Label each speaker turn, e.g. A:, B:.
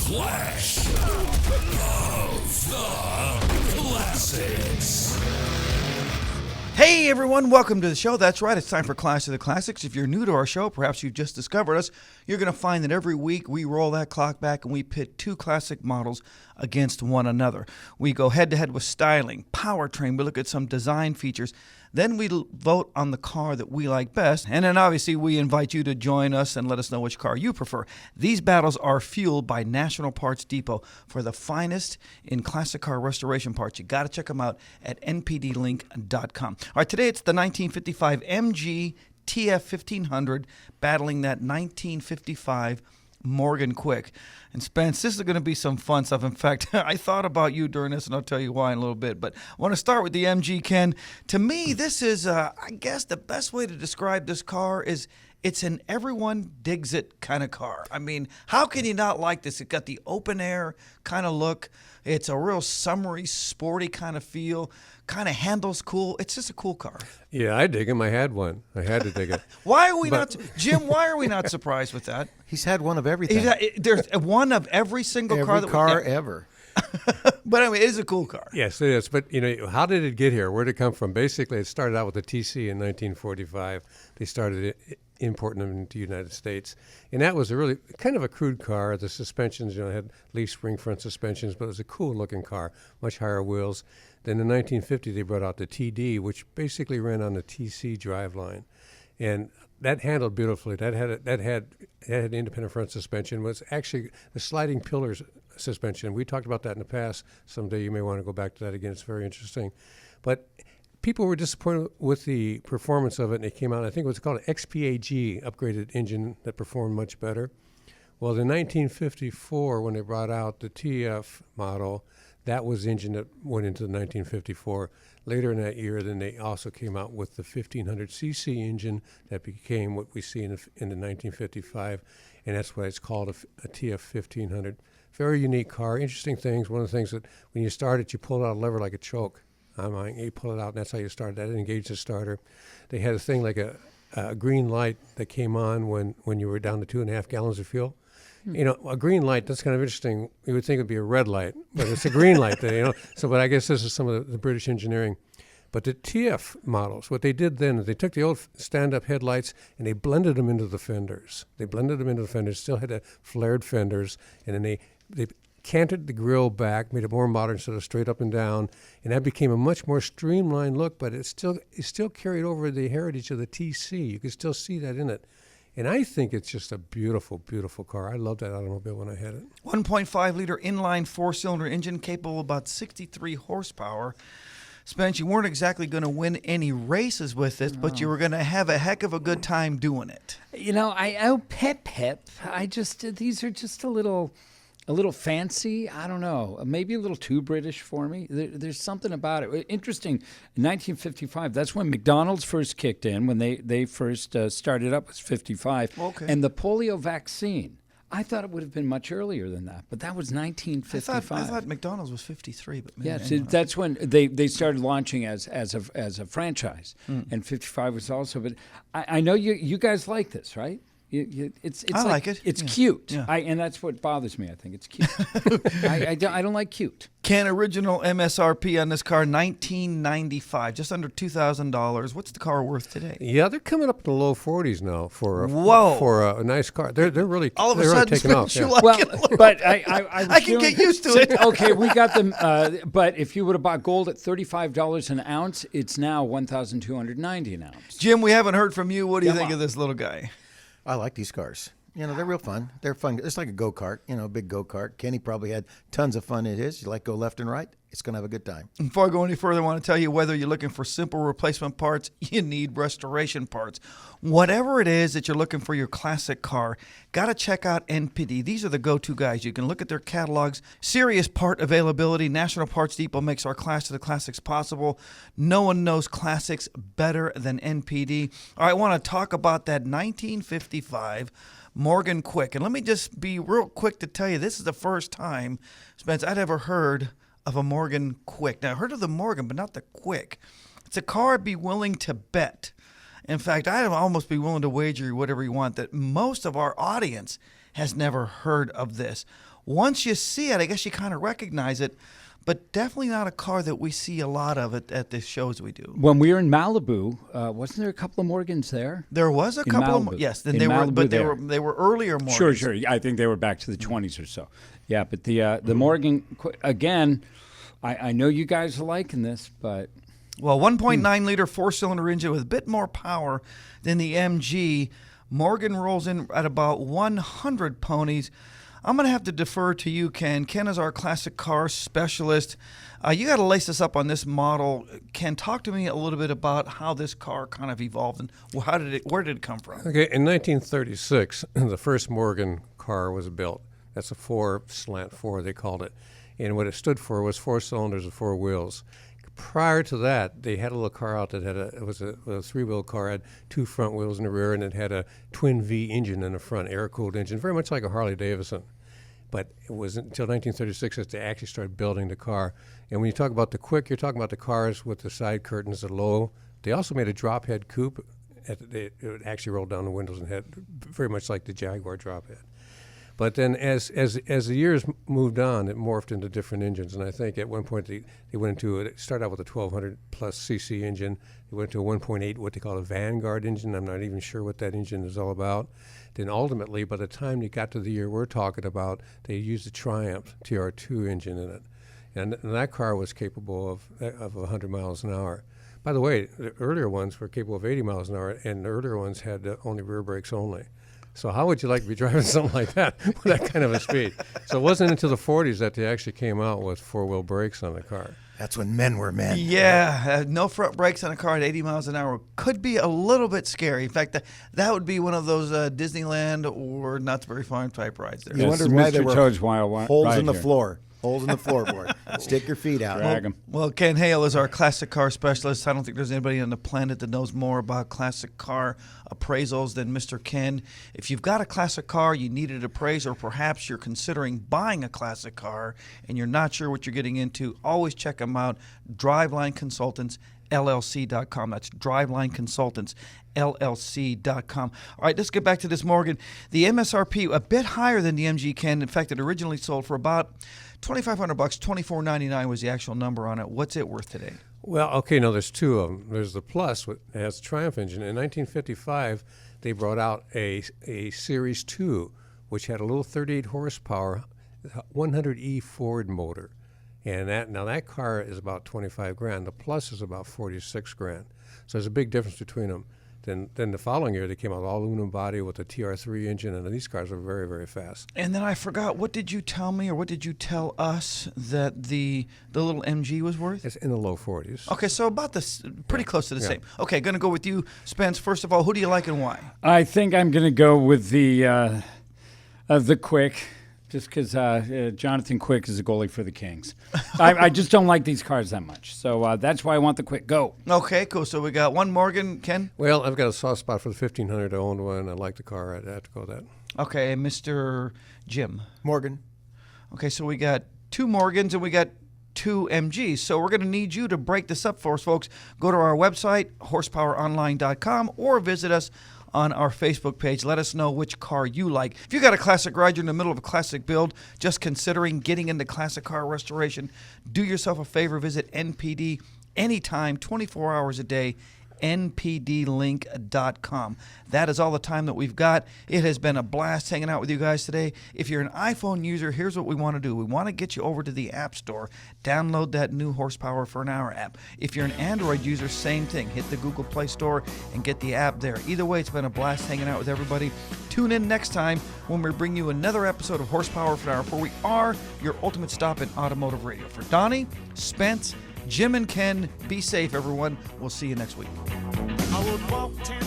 A: Clash of the Classics.
B: Hey everyone, welcome to the show. That's right, it's time for Clash of the Classics. If you're new to our show, perhaps you've just discovered us, you're going to find that every week we roll that clock back and we pit two classic models against one another. We go head-to-head with styling, powertrain, we look at some design features, then we vote on the car that we like best, and then obviously we invite you to join us and let us know which car you prefer. These battles are fueled by National Parts Depot for the finest in classic car restoration parts. You got to check them out at npdlink.com. All right, today it's the 1955 MG TF 1500 battling that 1955 Morgan Quick. And Spence, this is going to be some fun stuff. In fact, I thought about you during this, and I'll tell you why in a little bit. But I want to start with the MG, Ken. To me, this is, I guess, the best way to describe this car is it's an everyone digs it kind of car. I mean, how can you not like this? It's got the open air kind of look. It's a real summery, sporty kind of feel. Kind of handles cool. It's just a cool car.
C: Yeah, I dig him. I had one. I had to dig it.
B: Why are we not, Jim? Why are we not surprised with that?
D: He's had one of everything.
B: There's one of every single car
D: ever.
B: But I mean, it is a cool car.
C: Yes, it is. But, you know, how did it get here? Where did it come from? Basically, it started out with the TC in 1945. They started importing them into the United States. And that was a really kind of a crude car. The suspensions, had leaf spring front suspensions, but it was a cool-looking car, much higher wheels. Then in 1950, they brought out the TD, which basically ran on the TC driveline. And that handled beautifully. That had independent front suspension. Was actually the sliding pillars suspension. We talked about that in the past. Someday you may want to go back to that again. It's very interesting. But people were disappointed with the performance of it, and it came out, I think it was called an XPAG, upgraded engine that performed much better. Well, in 1954, when they brought out the TF model, that was the engine that went into the 1954. Later in that year, then they also came out with the 1500cc engine that became what we see in the 1955, and that's why it's called a TF 1500. Very unique car. Interesting things. One of the things that when you start it, you pull out a lever like a choke. You pull it out, and that's how you start. That engaged the starter. They had a thing like a green light that came on when you were down to 2.5 gallons of fuel. A green light, that's kind of interesting. You would think it would be a red light, but it's a green light. So, but I guess this is some of the British engineering. But the TF models, what they did then is they took the old stand-up headlights and they blended them into the fenders. Still had flared fenders, and then they canted the grille back, made it more modern, sort of straight up and down, and that became a much more streamlined look, but it still carried over the heritage of the TC. You could still see that in it. And I think it's just a beautiful, beautiful car. I loved that automobile when I had it.
B: 1.5-liter inline four-cylinder engine capable of about 63 horsepower. Spence, you weren't exactly going to win any races with this, but you were going to have a heck of a good time doing it.
E: Pep. These are just a little fancy. I don't know. Maybe a little too British for me. There's something about it. Interesting. In 1955, that's when McDonald's first kicked in. When they first started up was 55.
B: Okay.
E: And the polio vaccine. I thought it would have been much earlier than that, but that was 1955.
B: I thought McDonald's was 53, but maybe
E: yeah, that's when they started launching as a franchise, and 55 was also. But I know you guys like this, right? It's
B: I like it.
E: It's cute. Yeah. And that's what bothers me. I think it's cute. I don't like cute.
B: Ken, original MSRP on this car, $1995, just under $2,000. What's the car worth today?
C: Yeah, they're coming up in the low 40s now for a nice car. They're really
B: all of a sudden
C: taking off.
B: Yeah.
E: Well, but I
B: can get used to it.
E: Okay, we got them. But if you would have bought gold at $35 an ounce, it's now $1,290 an ounce.
B: Jim, we haven't heard from you. What do you think of this little guy?
D: I like these cars. They're real fun. They're fun. It's like a go-kart, a big go-kart. Kenny probably had tons of fun in his. You go left and right, it's going to have a good time.
B: Before I go any further, I want to tell you whether you're looking for simple replacement parts, you need restoration parts. Whatever it is that you're looking for your classic car, got to check out NPD. These are the go-to guys. You can look at their catalogs. Serious part availability. National Parts Depot makes our Clash of the Classics possible. No one knows classics better than NPD. All right, I want to talk about that 1955 Morgan Quick. And let me just be real quick to tell you, this is the first time, Spence, I'd ever heard of a Morgan Quick. Now, I heard of the Morgan, but not the Quick. It's a car I'd be willing to bet. In fact, I'd almost be willing to wager whatever you want that most of our audience has never heard of this. once you see it, I guess you kind of recognize it, but definitely not a car that we see a lot of at the shows we do.
E: When we were in Malibu, wasn't there a couple of Morgans there?
B: There was a
E: In
B: couple
E: Malibu.
B: of yes, then
E: In
B: they were,
E: Malibu
B: but
E: there.
B: they were earlier Morgans.
E: Sure. I think they were back to the 20s or so. Yeah, but the Morgan, again, I know you guys are liking this, but...
B: Well, 1.9 liter 4-cylinder engine with a bit more power than the MG. Morgan rolls in at about 100 ponies. I'm going to have to defer to you, Ken. Ken is our classic car specialist. You got to lace us up on this model. Ken, talk to me a little bit about how this car kind of evolved and where did it come from?
C: Okay, in 1936, the first Morgan car was built. That's a 4-slant-4, they called it. And what it stood for was 4 cylinders and 4 wheels. Prior to that, they had a little car out that had it was a 3-wheel car, had 2 front wheels in the rear, and it had a twin V engine in the front, air-cooled engine, very much like a Harley Davidson. But it wasn't until 1936 that they actually started building the car. And when you talk about the quick, you're talking about the cars with the side curtains, the low. They also made a drop head coupe. It actually rolled down the windows and had very much like the Jaguar drop head. But then as the years moved on, it morphed into different engines. And I think at one point they went into it started out with a 1,200 plus cc engine. They went to a 1.8, what they call a Vanguard engine. I'm not even sure what that engine is all about. Then ultimately, by the time you got to the year we're talking about, they used a Triumph TR2 engine in it. And that car was capable of 100 miles an hour. By the way, the earlier ones were capable of 80 miles an hour, and the earlier ones had only rear brakes only. So how would you like to be driving something like that with that kind of a speed? So it wasn't until the 40s that they actually came out with 4-wheel brakes on the car.
D: That's when men were men.
B: Yeah, no front brakes on a car at 80 miles an hour could be a little bit scary. In fact, that would be one of those Disneyland or Knott's Berry Farm type rides there.
D: You
E: Yes,
D: wondered why there
E: Mr.
D: were
E: Toad's Wild
D: holes
E: Ride
D: in the
E: here.
D: floor. Holes in the floorboard. Stick your feet out.
E: Drag 'em.
B: Well, Ken Hale is our classic car specialist. I don't think there's anybody on the planet that knows more about classic car appraisals than Mr. Ken. If you've got a classic car, you need it appraised, or perhaps you're considering buying a classic car and you're not sure what you're getting into, always check them out. Driveline Consultants, LLC.com. That's Driveline Consultants, LLC.com. All right, let's get back to this Morgan. The MSRP a bit higher than the MG Ken. In fact, it originally sold for about $2,500, $2,499 was the actual number on it. What's it worth today?
C: Well, okay, now there's 2 of them. There's the Plus, which has a Triumph engine. In 1955, they brought out a Series 2, which had a little 38 horsepower, 100E Ford motor. And that car is about $25,000. The Plus is about $46,000. So there's a big difference between them. Then the following year, they came out with all aluminum body with a TR3 engine, and these cars are very, very fast.
B: And then I forgot, what did you tell me or what did you tell us that the little MG was worth?
C: It's in the low 40s.
B: Okay, so about this, pretty close to the same. Okay, going to go with you, Spence. First of all, who do you like and why?
E: I think I'm going to go with the Quick, just because Jonathan Quick is a goalie for the Kings. I just don't like these cars that much, so that's why I want the Quick. Go.
B: Okay, cool. So we got one Morgan, Ken.
C: Well, I've got a soft spot for the 1500. I owned one. I like the car. I'd have to go with that.
B: Okay, Mr. Jim.
D: Morgan.
B: Okay, so we got 2 Morgans and we got 2 MGs. So we're going to need you to break this up for us, folks. Go to our website, horsepoweronline.com, or visit us on our Facebook page. Let us know which car you like. If you got a classic ride, you're in the middle of a classic build, just considering getting into classic car restoration, do yourself a favor, visit NPD anytime, 24 hours a day, npdlink.com. That is all the time that we've got. It has been a blast hanging out with you guys today. If you're an iPhone user, here's what we want to do. We want to get you over to the App Store. Download that new Horsepower for an Hour app. If you're an Android user, same thing. Hit the Google Play Store and get the app there. Either way, it's been a blast hanging out with everybody. Tune in next time when we bring you another episode of Horsepower for an Hour, for we are your ultimate stop in automotive radio. For Donnie, Spence, Jim, and Ken, be safe, everyone. We'll see you next week.
A: I would walk 10